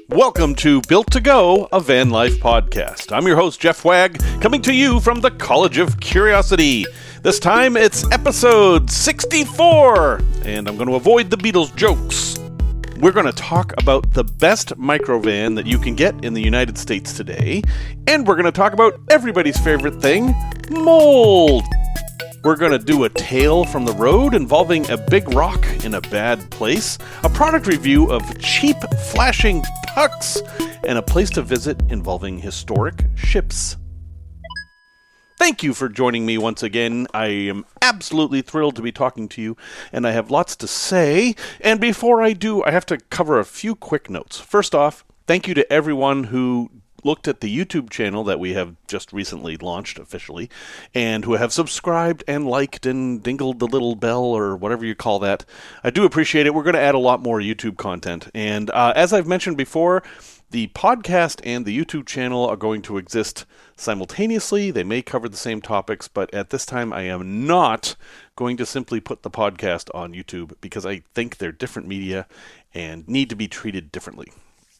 Welcome to Built to Go, a van life podcast. I'm your host, Jeff Wagg, coming to you from the College of Curiosity. This time it's episode 64, and I'm going to avoid the Beatles jokes. We're going to talk about the best microvan that you can get in the United States today, and we're going to talk about everybody's favorite thing, mold. We're going to do a tale from the road involving a big rock in a bad place, a product review of cheap flashing pucks, and a place to visit involving historic ships. Thank you for joining me once again. I am absolutely thrilled to be talking to you, and I have lots to say. And before I do, I have to cover a few quick notes. First off, thank you to everyone who looked at the YouTube channel that we have just recently launched officially, and who have subscribed and liked and dingled the little bell or whatever you call that. I do appreciate it. We're going to add a lot more YouTube content. And as I've mentioned before, the podcast and the YouTube channel are going to exist simultaneously. They may cover the same topics, but at this time I am not going to simply put the podcast on YouTube because I think they're different media and need to be treated differently.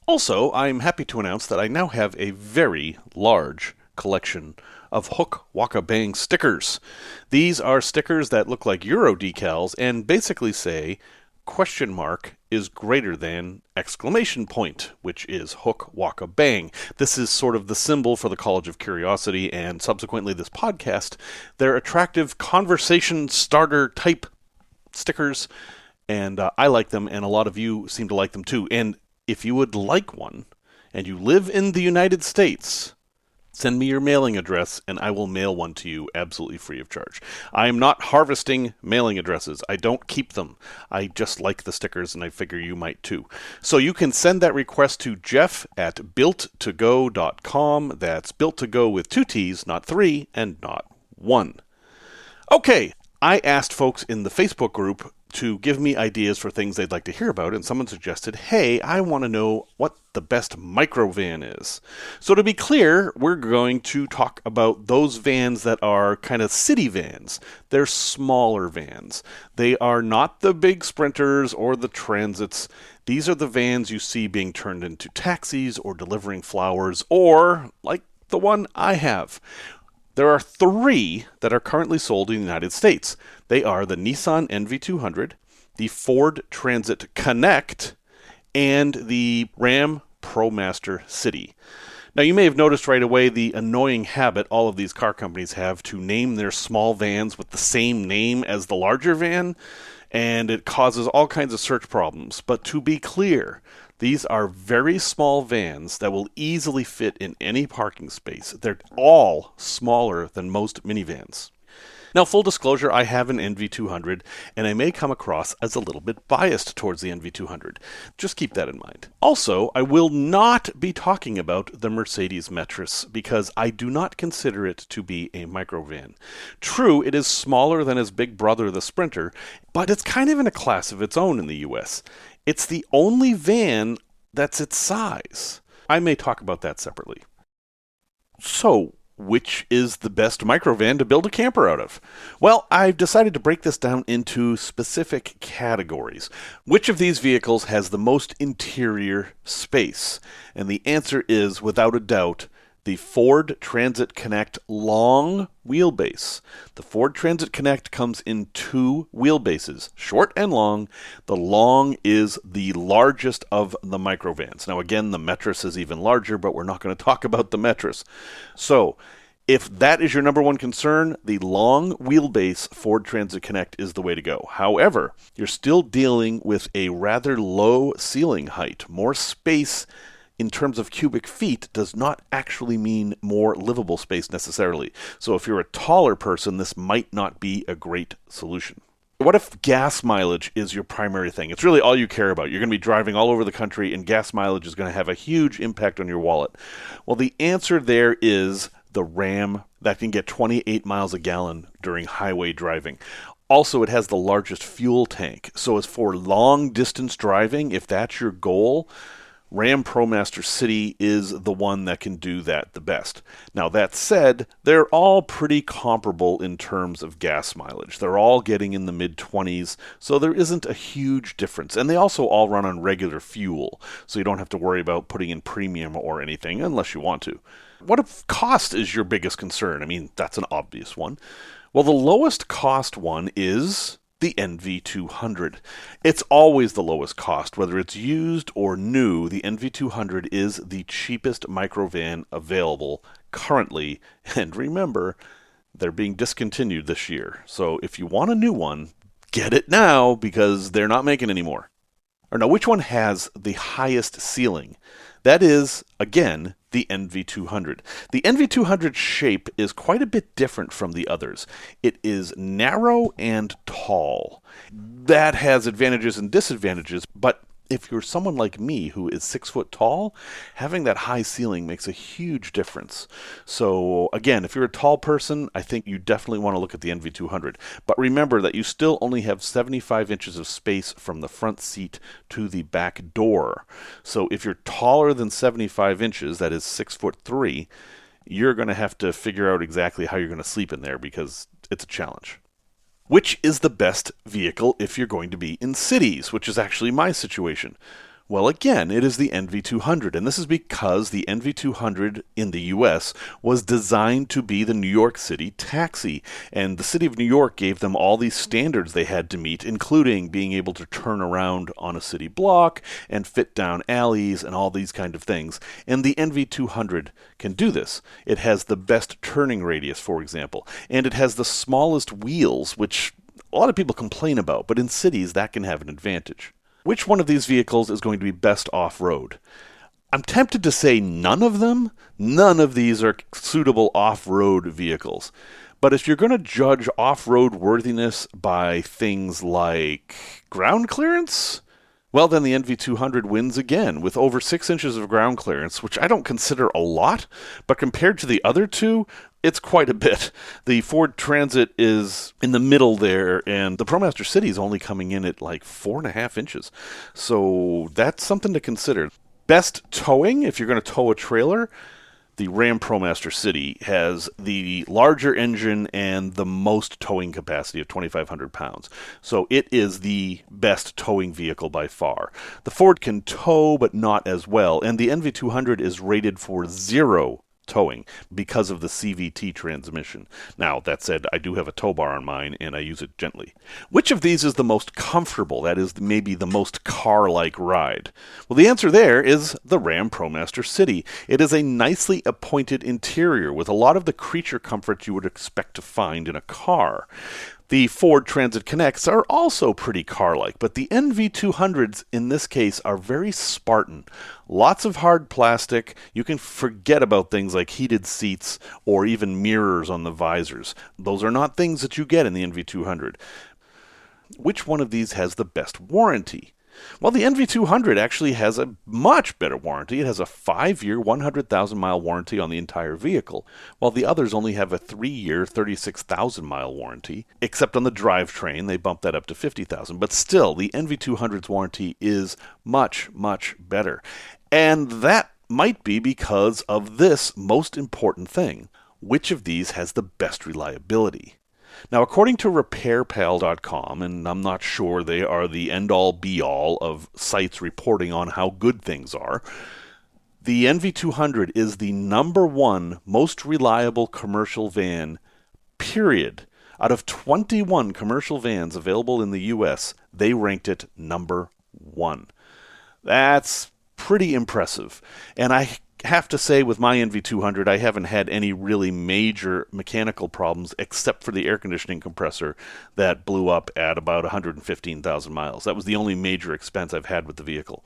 Also, I'm happy to announce that I now have a very large collection of Hook Waka Bang stickers. These are stickers that look like Euro decals and basically say question mark is greater than exclamation point, which is Hook Waka Bang. This is sort of the symbol for the College of Curiosity and subsequently this podcast. They're attractive conversation starter type stickers, and I like them, and a lot of you seem to like them too. And if you would like one, and you live in the United States, send me your mailing address, and I will mail one to you absolutely free of charge. I am not harvesting mailing addresses. I don't keep them. I just like the stickers, and I figure you might too. So you can send that request to jeff@builttogo.com. That's built to go with 2 T's, not 3, and not 1. Okay, I asked folks in the Facebook group to give me ideas for things they'd like to hear about, and someone suggested, hey, I want to know what the best microvan is. So to be clear, we're going to talk about those vans that are kind of city vans. They're smaller vans. They are not the big sprinters or the transits. These are the vans you see being turned into taxis or delivering flowers, or like the one I have. There are 3 that are currently sold in the United States. They are the Nissan NV200, the Ford Transit Connect, and the Ram ProMaster City. Now, you may have noticed right away the annoying habit all of these car companies have to name their small vans with the same name as the larger van, and it causes all kinds of search problems. But to be clear, these are very small vans that will easily fit in any parking space. They're all smaller than most minivans. Now, full disclosure, I have an NV200, and I may come across as a little bit biased towards the NV200. Just keep that in mind. Also, I will not be talking about the Mercedes Metris because I do not consider it to be a microvan. True, it is smaller than its big brother, the Sprinter, but it's kind of in a class of its own in the US. It's the only van that's its size. I may talk about that separately. So, which is the best microvan to build a camper out of? Well, I've decided to break this down into specific categories. Which of these vehicles has the most interior space? And the answer is, without a doubt, the Ford Transit Connect long wheelbase. The Ford Transit Connect comes in 2 wheelbases, short and long. The long is the largest of the microvans. Now again, the Metris is even larger, but we're not going to talk about the Metris. So, if that is your number one concern, the long wheelbase Ford Transit Connect is the way to go. However, you're still dealing with a rather low ceiling height. More space in terms of cubic feet does not actually mean more livable space necessarily. So if you're a taller person, this might not be a great solution. What if gas mileage is your primary thing? It's really all you care about. You're going to be driving all over the country, and gas mileage is going to have a huge impact on your wallet. Well, the answer there is the Ram that can get 28 miles a gallon during highway driving. Also, it has the largest fuel tank. So as for long distance driving, if that's your goal, Ram ProMaster City is the one that can do that the best. Now, that said, they're all pretty comparable in terms of gas mileage. They're all getting in the mid-20s, so there isn't a huge difference. And they also all run on regular fuel, so you don't have to worry about putting in premium or anything unless you want to. What if cost is your biggest concern? I mean, that's an obvious one. Well, the lowest cost one is the NV200. It's always the lowest cost. Whether it's used or new, the NV200 is the cheapest microvan available currently. And remember, they're being discontinued this year. So if you want a new one, get it now because they're not making any more. Or now, which one has the highest ceiling? That is, again, the NV200. The NV200 shape is quite a bit different from the others. It is narrow and tall. That has advantages and disadvantages, but if you're someone like me who is 6 foot tall, having that high ceiling makes a huge difference. So again, if you're a tall person, I think you definitely want to look at the NV200. But remember that you still only have 75 inches of space from the front seat to the back door. So if you're taller than 75 inches, that is 6'3", you're going to have to figure out exactly how you're going to sleep in there because it's a challenge. Which is the best vehicle if you're going to be in cities, which is actually my situation? Well, again, it is the NV200, and this is because the NV200 in the US was designed to be the New York City taxi, and the city of New York gave them all these standards they had to meet, including being able to turn around on a city block and fit down alleys and all these kind of things. And the NV200 can do this. It has the best turning radius, for example, and it has the smallest wheels, which a lot of people complain about, but in cities that can have an advantage. Which one of these vehicles is going to be best off-road? I'm tempted to say none of them. None of these are suitable off-road vehicles. But if you're going to judge off-road worthiness by things like ground clearance, well, then the NV200 wins again with over 6 inches of ground clearance, which I don't consider a lot, but compared to the other two, it's quite a bit. The Ford Transit is in the middle there, and the ProMaster City is only coming in at like 4.5 inches. So that's something to consider. Best towing, if you're going to tow a trailer, the Ram ProMaster City has the larger engine and the most towing capacity of 2,500 pounds. So it is the best towing vehicle by far. The Ford can tow, but not as well, and the NV200 is rated for 0 towing because of the CVT transmission. Now, that said, I do have a tow bar on mine, and I use it gently. Which of these is the most comfortable? That is maybe the most car-like ride? Well, the answer there is the Ram ProMaster City. It is a nicely appointed interior with a lot of the creature comforts you would expect to find in a car. The Ford Transit Connects are also pretty car-like, but the NV200s in this case are very Spartan. Lots of hard plastic. You can forget about things like heated seats or even mirrors on the visors. Those are not things that you get in the NV200. Which one of these has the best warranty? Well, the NV200 actually has a much better warranty. It has a 5-year, 100,000-mile warranty on the entire vehicle, while the others only have a 3-year, 36,000-mile warranty, except on the drivetrain. They bumped that up to 50,000. But still, the NV200's warranty is much, much better. And that might be because of this most important thing. Which of these has the best reliability? Now, according to RepairPal.com, and I'm not sure they are the end-all, be-all of sites reporting on how good things are, the NV200 is the #1 most reliable commercial van, period. Out of 21 commercial vans available in the U.S., they ranked it #1. That's pretty impressive. And I have to say with my NV200, I haven't had any really major mechanical problems except for the air conditioning compressor that blew up at about 115,000 miles. That was the only major expense I've had with the vehicle.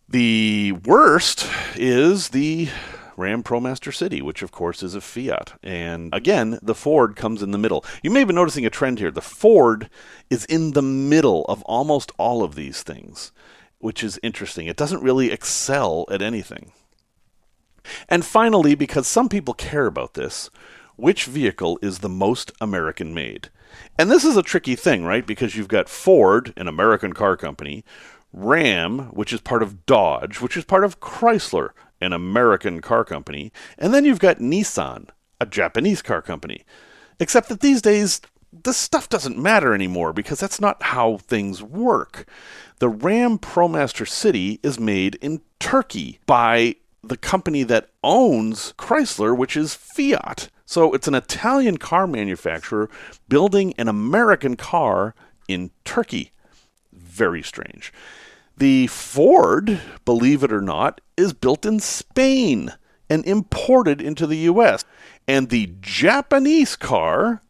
The worst is the Ram ProMaster City, which of course is a Fiat. And again, the Ford comes in the middle. You may have been noticing a trend here. The Ford is in the middle of almost all of these things, which is interesting. It doesn't really excel at anything. And finally, because some people care about this, which vehicle is the most American-made? And this is a tricky thing, right? Because you've got Ford, an American car company, Ram, which is part of Dodge, which is part of Chrysler, an American car company, and then you've got Nissan, a Japanese car company. Except that these days, this stuff doesn't matter anymore because that's not how things work. The Ram ProMaster City is made in Turkey by the company that owns Chrysler, which is Fiat. So it's an Italian car manufacturer building an American car in Turkey. Very strange. The Ford, believe it or not, is built in Spain and imported into the U.S. And the Japanese car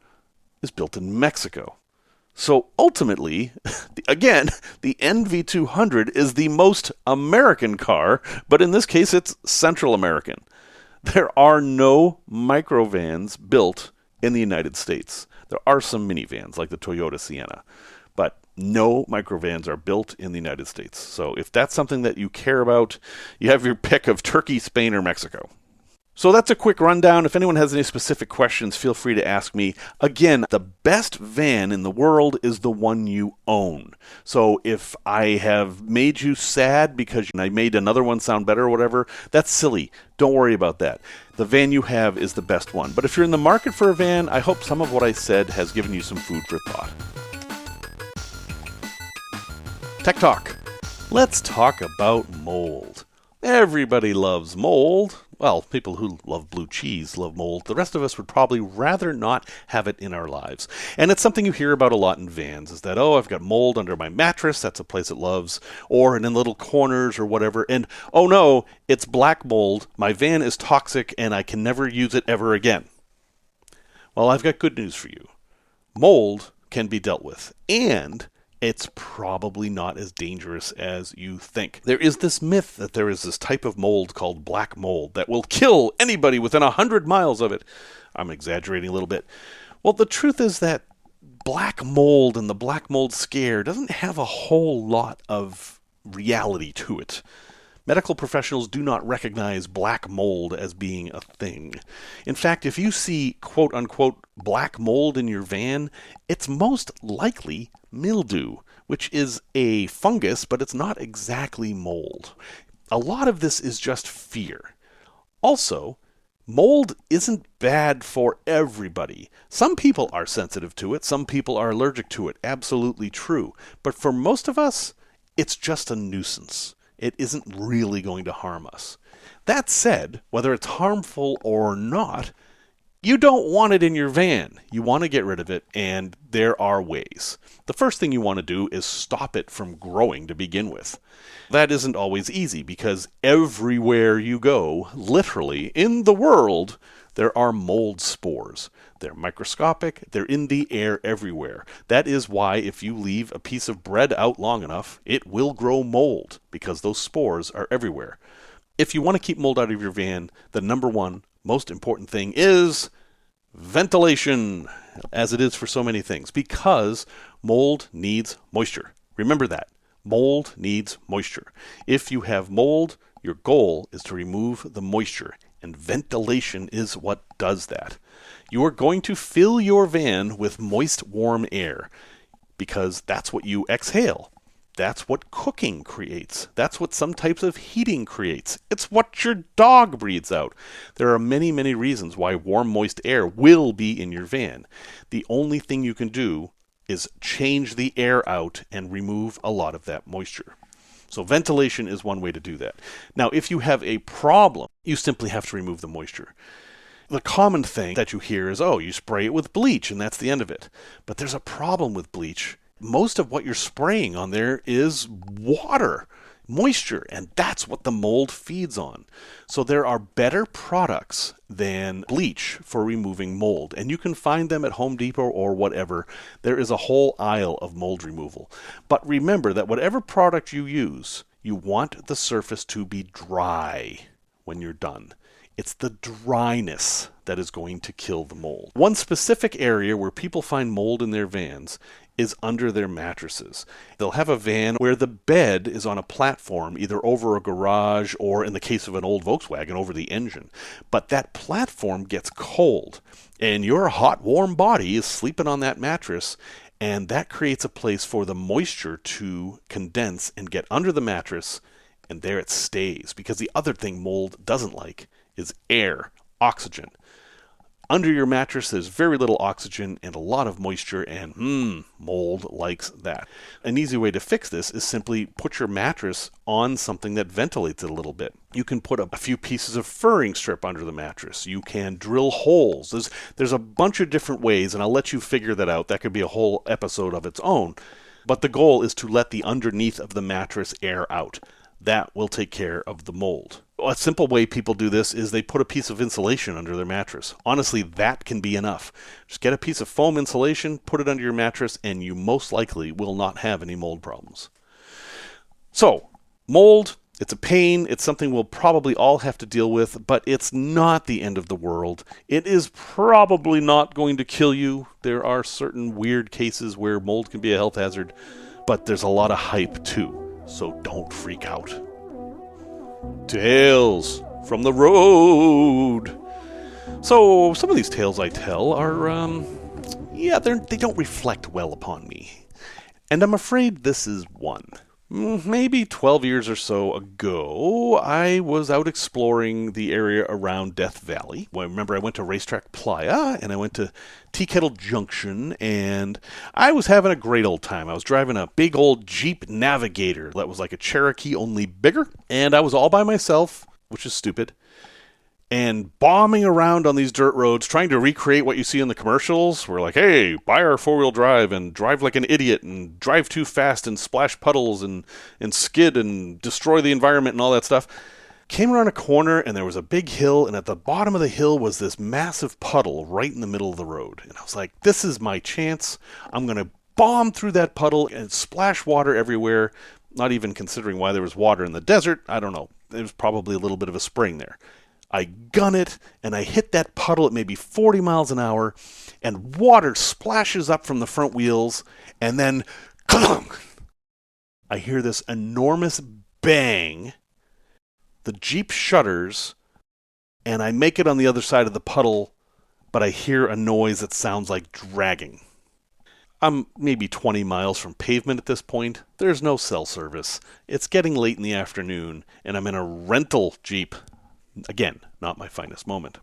is built in Mexico. So ultimately, again, the NV200 is the most American car, but in this case it's Central American. There are no microvans built in the United States. There are some minivans like the Toyota Sienna, but no microvans are built in the United States. So if that's something that you care about, you have your pick of Turkey, Spain, or Mexico. So that's a quick rundown. If anyone has any specific questions, feel free to ask me. Again, the best van in the world is the one you own. So if I have made you sad because I made another one sound better or whatever, that's silly. Don't worry about that. The van you have is the best one. But if you're in the market for a van, I hope some of what I said has given you some food for thought. Tech Talk. Let's talk about mold. Everybody loves mold. Well, people who love blue cheese love mold. The rest of us would probably rather not have it in our lives. And it's something you hear about a lot in vans, is that, oh, I've got mold under my mattress, that's a place it loves, or in little corners or whatever, and oh no, it's black mold, my van is toxic, and I can never use it ever again. Well, I've got good news for you. Mold can be dealt with, and it's probably not as dangerous as you think. There is this myth that there is this type of mold called black mold that will kill anybody within 100 miles of it. I'm exaggerating a little bit. Well, the truth is that black mold and the black mold scare doesn't have a whole lot of reality to it. Medical professionals do not recognize black mold as being a thing. In fact, if you see quote-unquote black mold in your van, it's most likely mildew, which is a fungus, but it's not exactly mold. A lot of this is just fear. Also, mold isn't bad for everybody. Some people are sensitive to it, some people are allergic to it, absolutely true. But for most of us, it's just a nuisance. It isn't really going to harm us. That said, whether it's harmful or not, you don't want it in your van. You want to get rid of it, and there are ways. The first thing you want to do is stop it from growing to begin with. That isn't always easy because everywhere you go, literally in the world, there are mold spores. They're microscopic, they're in the air everywhere. That is why if you leave a piece of bread out long enough, it will grow mold because those spores are everywhere. If you want to keep mold out of your van, the number one most important thing is ventilation, as it is for so many things, because mold needs moisture. Remember that. Mold needs moisture. If you have mold, your goal is to remove the moisture, and ventilation is what does that. You are going to fill your van with moist, warm air because that's what you exhale. That's what cooking creates. That's what some types of heating creates. It's what your dog breathes out. There are many, many reasons why warm, moist air will be in your van. The only thing you can do is change the air out and remove a lot of that moisture. So ventilation is one way to do that. Now, if you have a problem, you simply have to remove the moisture. The common thing that you hear is, oh, you spray it with bleach and that's the end of it. But there's a problem with bleach. Most of what you're spraying on there is water, moisture, and that's what the mold feeds on. So there are better products than bleach for removing mold, and you can find them at Home Depot or whatever. There is a whole aisle of mold removal. But remember that whatever product you use, you want the surface to be dry when you're done. It's the dryness that is going to kill the mold. One specific area where people find mold in their vans is under their mattresses. They'll have a van where the bed is on a platform, either over a garage or, in the case of an old Volkswagen, over the engine. But that platform gets cold, and your hot, warm body is sleeping on that mattress, and that creates a place for the moisture to condense and get under the mattress, and there it stays. Because the other thing mold doesn't like is air, oxygen. Under your mattress, there's very little oxygen and a lot of moisture, and mold likes that. An easy way to fix this is simply put your mattress on something that ventilates it a little bit. You can put a few pieces of furring strip under the mattress. You can drill holes. There's a bunch of different ways, and I'll let you figure that out. That could be a whole episode of its own. But the goal is to let the underneath of the mattress air out. That will take care of the mold. A simple way people do this is they put a piece of insulation under their mattress. Honestly, that can be enough. Just get a piece of foam insulation, put it under your mattress, and you most likely will not have any mold problems. So, mold, it's a pain. It's something we'll probably all have to deal with, but it's not the end of the world. It is probably not going to kill you. There are certain weird cases where mold can be a health hazard, but there's a lot of hype too. So don't freak out. Tales from the road. So some of these tales I tell are, they don't reflect well upon me. And I'm afraid this is one. Maybe 12 years or so ago, I was out exploring the area around Death Valley. Well, remember, I went to Racetrack Playa, and I went to Tea Kettle Junction, and I was having a great old time. I was driving a big old Jeep Navigator that was like a Cherokee, only bigger, and I was all by myself, which is stupid, and bombing around on these dirt roads, trying to recreate what you see in the commercials. We're like, hey, buy our four-wheel drive and drive like an idiot and drive too fast and splash puddles and skid and destroy the environment and all that stuff. Came around a corner and there was a big hill, and at the bottom of the hill was this massive puddle right in the middle of the road. And I was like, this is my chance. I'm going to bomb through that puddle and splash water everywhere, not even considering why there was water in the desert. I don't know. There was probably a little bit of a spring there. I gun it, and I hit that puddle at maybe 40 miles an hour, and water splashes up from the front wheels, and then, clunk! I hear this enormous bang. The Jeep shudders, and I make it on the other side of the puddle, but I hear a noise that sounds like dragging. I'm maybe 20 miles from pavement at this point. There's no cell service. It's getting late in the afternoon, and I'm in a rental Jeep. Again, not my finest moment.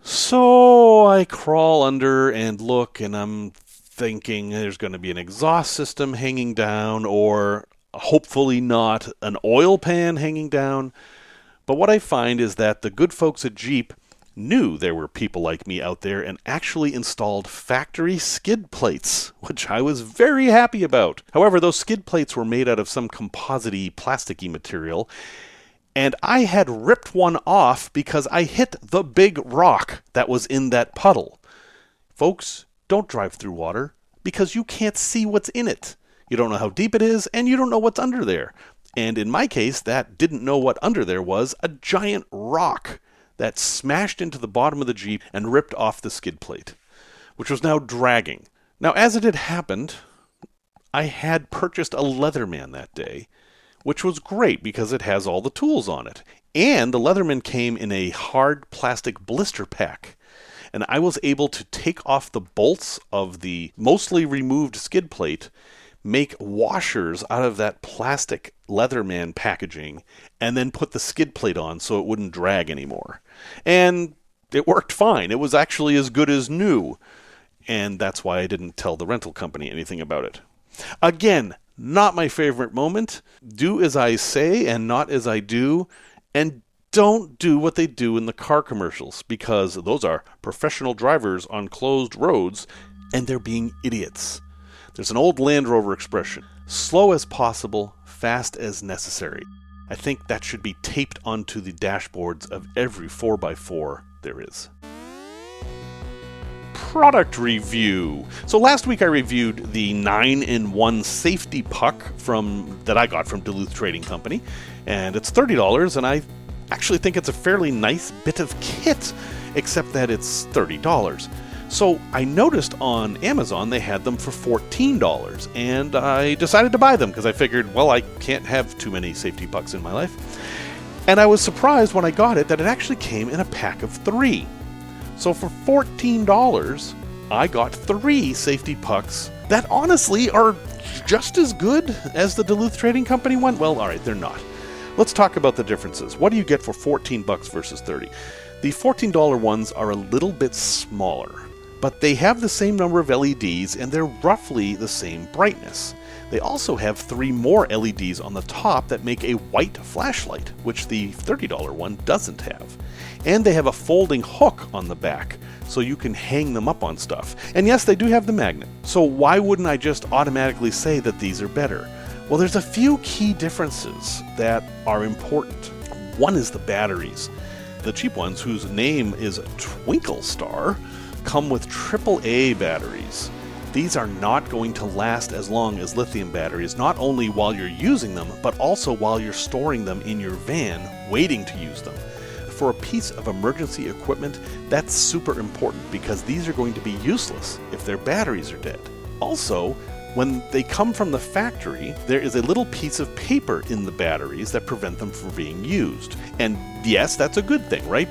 So I crawl under and look, and I'm thinking there's going to be an exhaust system hanging down, or hopefully not an oil pan hanging down. But what I find is that the good folks at Jeep knew there were people like me out there and actually installed factory skid plates, which I was very happy about. However, those skid plates were made out of some composite-y, plasticky material, and I had ripped one off because I hit the big rock that was in that puddle. Folks, don't drive through water because you can't see what's in it. You don't know how deep it is, and you don't know what's under there. And in my case, that didn't know what under there was a giant rock that smashed into the bottom of the Jeep and ripped off the skid plate, which was now dragging. Now, as it had happened, I had purchased a Leatherman that day, which was great because it has all the tools on it. And the Leatherman came in a hard plastic blister pack. And I was able to take off the bolts of the mostly removed skid plate, make washers out of that plastic Leatherman packaging, and then put the skid plate on so it wouldn't drag anymore. And it worked fine. It was actually as good as new. And that's why I didn't tell the rental company anything about it. Again, not my favorite moment. Do as I say and not as I do. And don't do what they do in the car commercials, because those are professional drivers on closed roads, and they're being idiots. There's an old Land Rover expression, slow as possible, fast as necessary. I think that should be taped onto the dashboards of every 4x4 there is. Product review. So last week I reviewed the 9-in-1 safety puck that I got from Duluth Trading Company, and it's $30, and I actually think it's a fairly nice bit of kit, except that it's $30. So I noticed on Amazon they had them for $14, and I decided to buy them because I figured, well, I can't have too many safety pucks in my life. And I was surprised when I got it that it actually came in a pack of 3. So for $14, I got 3 safety pucks that honestly are just as good as the Duluth Trading Company one. Well, alright, they're not. Let's talk about the differences. What do you get for $14 versus $30? The $14 ones are a little bit smaller, but they have the same number of LEDs and they're roughly the same brightness. They also have 3 more LEDs on the top that make a white flashlight, which the $30 one doesn't have. And they have a folding hook on the back, so you can hang them up on stuff. And yes, they do have the magnet. So why wouldn't I just automatically say that these are better? Well, there's a few key differences that are important. One is the batteries. The cheap ones, whose name is Twinkle Star, come with AAA batteries. These are not going to last as long as lithium batteries, not only while you're using them, but also while you're storing them in your van, waiting to use them. For a piece of emergency equipment, that's super important because these are going to be useless if their batteries are dead. Also, when they come from the factory, there is a little piece of paper in the batteries that prevent them from being used. And yes, that's a good thing, right?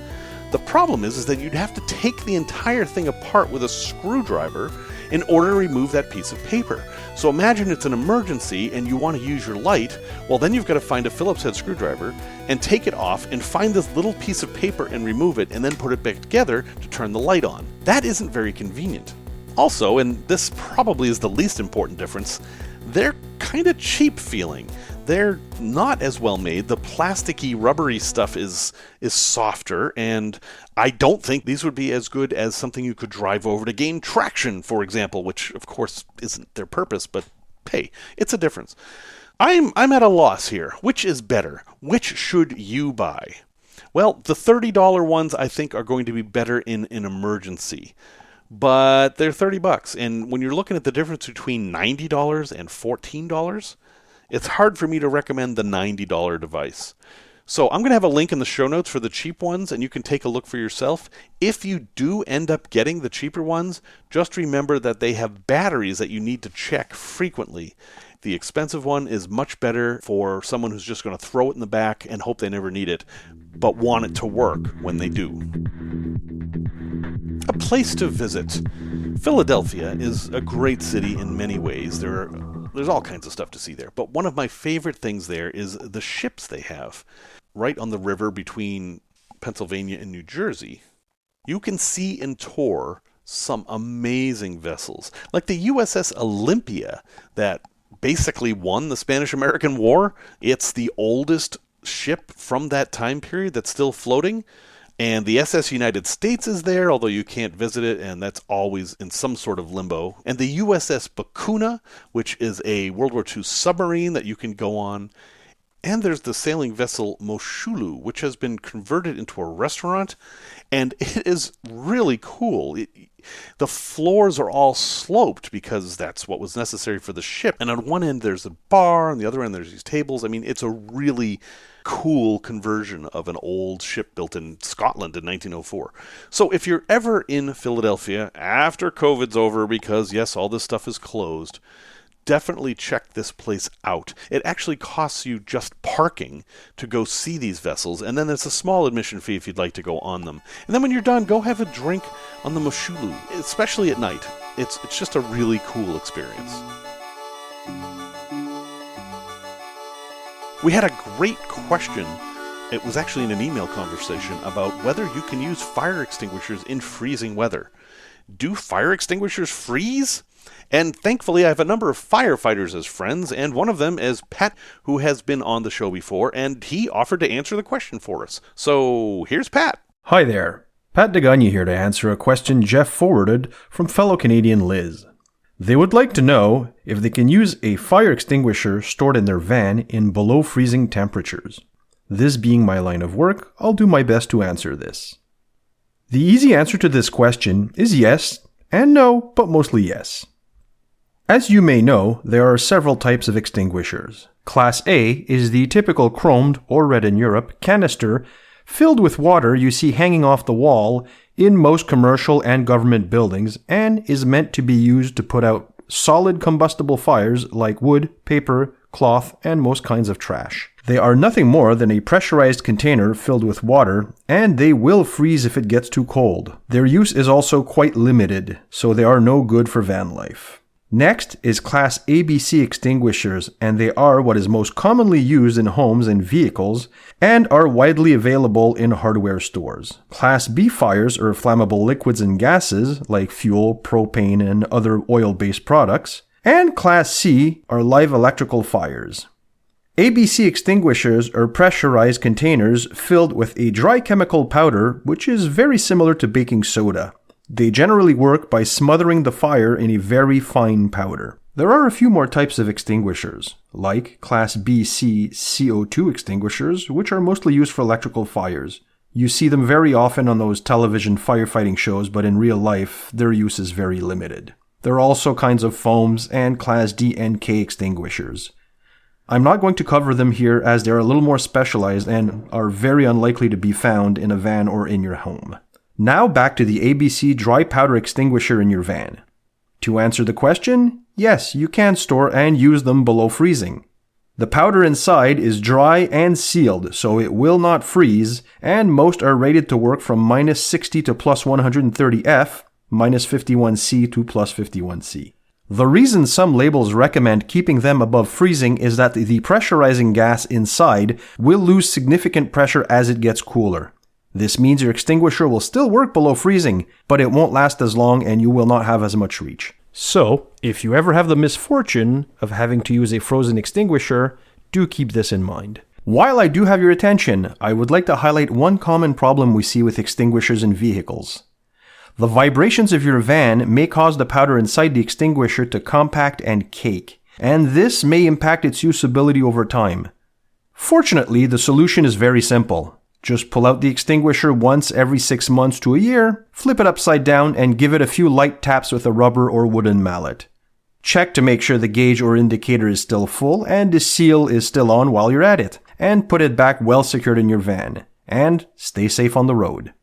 The problem is that you'd have to take the entire thing apart with a screwdriver in order to remove that piece of paper. So imagine it's an emergency and you want to use your light, well then you've got to find a Phillips head screwdriver and take it off and find this little piece of paper and remove it and then put it back together to turn the light on. That isn't very convenient. Also, and this probably is the least important difference, they're kind of cheap feeling. They're not as well made. The plasticky, rubbery stuff is softer, and I don't think these would be as good as something you could drive over to gain traction, for example, which of course isn't their purpose, but hey, it's a difference. I'm at a loss here. Which is better? Which should you buy? Well, the $30 ones I think are going to be better in an emergency. But they're $30, and when you're looking at the difference between $90 and $14, it's hard for me to recommend the $90 device. So I'm going to have a link in the show notes for the cheap ones, and you can take a look for yourself. If you do end up getting the cheaper ones, just remember that they have batteries that you need to check frequently. The expensive one is much better for someone who's just going to throw it in the back and hope they never need it, but want it to work when they do. A place to visit. Philadelphia is a great city in many ways. There's all kinds of stuff to see there, but one of my favorite things there is the ships they have. Right on the river between Pennsylvania and New Jersey, you can see and tour some amazing vessels, like the USS Olympia that basically won the Spanish-American War. It's the oldest ship from that time period that's still floating. And the SS United States is there, although you can't visit it, and that's always in some sort of limbo. And the USS Bakuna, which is a World War II submarine that you can go on. And there's the sailing vessel Moshulu, which has been converted into a restaurant, and it is really cool. The floors are all sloped because that's what was necessary for the ship. And on one end there's a bar, on the other end there's these tables. I mean, it's a really cool conversion of an old ship built in Scotland in 1904. So if you're ever in Philadelphia after COVID's over, because yes, all this stuff is closed, definitely check this place out. It actually costs you just parking to go see these vessels, and then there's a small admission fee if you'd like to go on them. And then when you're done, go have a drink on the Moshulu, especially at night. It's just a really cool experience. We had a great question. It was actually in an email conversation about whether you can use fire extinguishers in freezing weather. Do fire extinguishers freeze? And thankfully, I have a number of firefighters as friends, and one of them is Pat, who has been on the show before, and he offered to answer the question for us. So, here's Pat. Hi there. Pat DeGagne here to answer a question Jeff forwarded from fellow Canadian Liz. They would like to know if they can use a fire extinguisher stored in their van in below freezing temperatures. This being my line of work, I'll do my best to answer this. The easy answer to this question is yes and no, but mostly yes. As you may know, there are several types of extinguishers. Class A is the typical chromed, or red in Europe, canister filled with water you see hanging off the wall in most commercial and government buildings and is meant to be used to put out solid combustible fires like wood, paper, cloth, and most kinds of trash. They are nothing more than a pressurized container filled with water, and they will freeze if it gets too cold. Their use is also quite limited, so they are no good for van life. Next is Class ABC extinguishers, and they are what is most commonly used in homes and vehicles, and are widely available in hardware stores. Class B fires are flammable liquids and gases, like fuel, propane, and other oil-based products, and Class C are live electrical fires. ABC extinguishers are pressurized containers filled with a dry chemical powder, which is very similar to baking soda. They generally work by smothering the fire in a very fine powder. There are a few more types of extinguishers, like Class BC CO2 extinguishers, which are mostly used for electrical fires. You see them very often on those television firefighting shows, but in real life, their use is very limited. There are also kinds of foams and Class D and K extinguishers. I'm not going to cover them here as they're a little more specialized and are very unlikely to be found in a van or in your home. Now back to the ABC dry powder extinguisher in your van. To answer the question, yes, you can store and use them below freezing. The powder inside is dry and sealed, so it will not freeze, and most are rated to work from -60 to +130 F, -51C to +51C. The reason some labels recommend keeping them above freezing is that the pressurizing gas inside will lose significant pressure as it gets cooler. This means your extinguisher will still work below freezing, but it won't last as long and you will not have as much reach. So, if you ever have the misfortune of having to use a frozen extinguisher, do keep this in mind. While I do have your attention, I would like to highlight one common problem we see with extinguishers in vehicles. The vibrations of your van may cause the powder inside the extinguisher to compact and cake, and this may impact its usability over time. Fortunately, the solution is very simple. Just pull out the extinguisher once every 6 months to a year, flip it upside down, and give it a few light taps with a rubber or wooden mallet. Check to make sure the gauge or indicator is still full and the seal is still on while you're at it, and put it back well secured in your van. And stay safe on the road.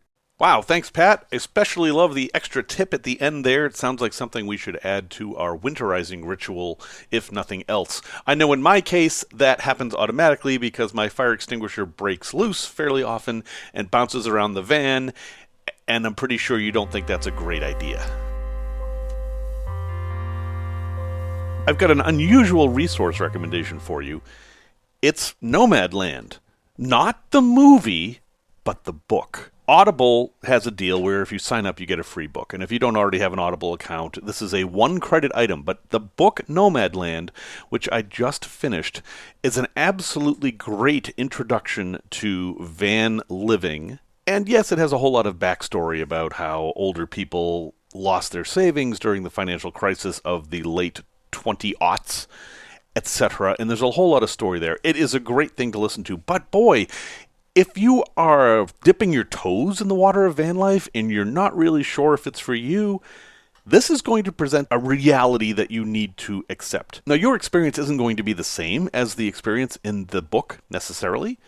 Wow, thanks, Pat. I especially love the extra tip at the end there. It sounds like something we should add to our winterizing ritual, if nothing else. I know in my case, that happens automatically because my fire extinguisher breaks loose fairly often and bounces around the van, and I'm pretty sure you don't think that's a great idea. I've got an unusual resource recommendation for you. It's Nomadland. Not the movie, but the book. Audible has a deal where if you sign up, you get a free book. And if you don't already have an Audible account, this is a 1-credit item. But the book Nomadland, which I just finished, is an absolutely great introduction to van living. And yes, it has a whole lot of backstory about how older people lost their savings during the financial crisis of the late 20-aughts, etc. And there's a whole lot of story there. It is a great thing to listen to. But boy, if you are dipping your toes in the water of van life and you're not really sure if it's for you, this is going to present a reality that you need to accept. Now, your experience isn't going to be the same as the experience in the book necessarily,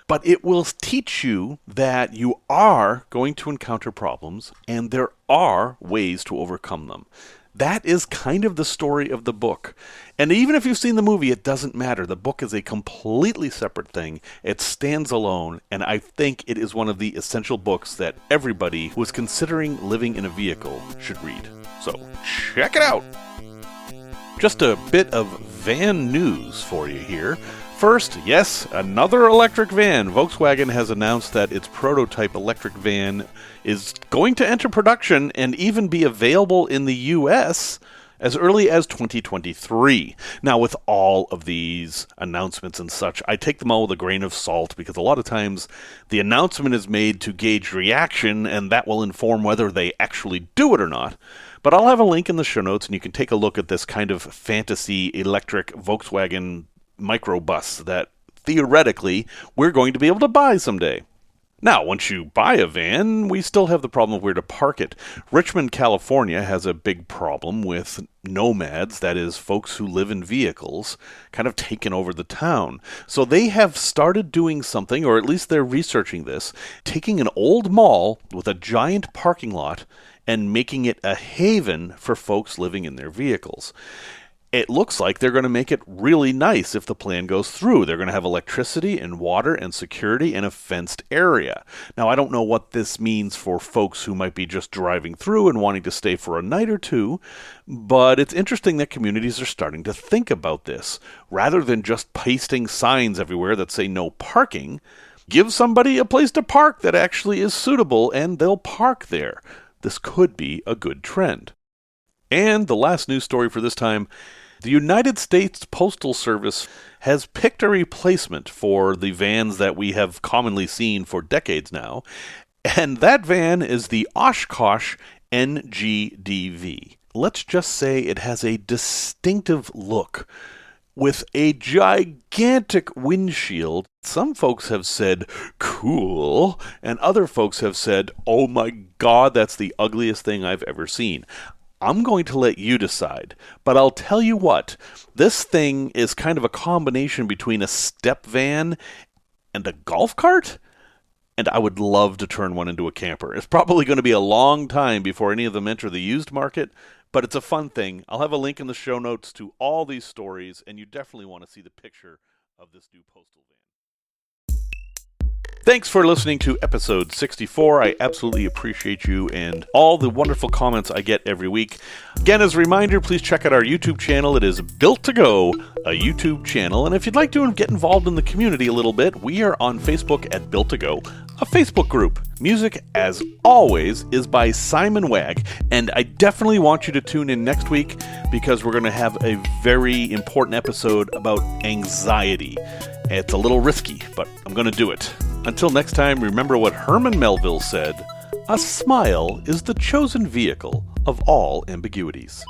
but it will teach you that you are going to encounter problems and there are ways to overcome them. That is kind of the story of the book. And even if you've seen the movie, it doesn't matter. The book is a completely separate thing. It stands alone, and I think it is one of the essential books that everybody who is considering living in a vehicle should read. So, check it out! Just a bit of van news for you here. First, yes, another electric van. Volkswagen has announced that its prototype electric van is going to enter production and even be available in the US as early as 2023. Now, with all of these announcements and such, I take them all with a grain of salt because a lot of times the announcement is made to gauge reaction and that will inform whether they actually do it or not. But I'll have a link in the show notes and you can take a look at this kind of fantasy electric Volkswagen microbus that theoretically we're going to be able to buy someday. Now, once you buy a van, we still have the problem of where to park it. Richmond, California has a big problem with nomads, that is, folks who live in vehicles, kind of taking over the town. So they have started doing something, or at least they're researching this, taking an old mall with a giant parking lot and making it a haven for folks living in their vehicles. It looks like they're going to make it really nice if the plan goes through. They're going to have electricity and water and security and a fenced area. Now, I don't know what this means for folks who might be just driving through and wanting to stay for a night or two, but it's interesting that communities are starting to think about this. Rather than just pasting signs everywhere that say no parking, give somebody a place to park that actually is suitable and they'll park there. This could be a good trend. And the last news story for this time, the United States Postal Service has picked a replacement for the vans that we have commonly seen for decades now, and that van is the Oshkosh NGDV. Let's just say it has a distinctive look with a gigantic windshield. Some folks have said, cool, and other folks have said, oh my God, that's the ugliest thing I've ever seen. I'm going to let you decide, but I'll tell you what, this thing is kind of a combination between a step van and a golf cart, and I would love to turn one into a camper. It's probably going to be a long time before any of them enter the used market, but it's a fun thing. I'll have a link in the show notes to all these stories, and you definitely want to see the picture of this new postal van. Thanks for listening to episode 64. I absolutely appreciate you and all the wonderful comments I get every week. Again, as a reminder, please check out our YouTube channel. It is Built to Go, a YouTube channel. And if you'd like to get involved in the community a little bit, we are on Facebook at Built to Go, a Facebook group. Music, as always, is by Simon Wagg. And I definitely want you to tune in next week because we're going to have a very important episode about anxiety. It's a little risky, but I'm going to do it. Until next time, remember what Herman Melville said, "A smile is the chosen vehicle of all ambiguities."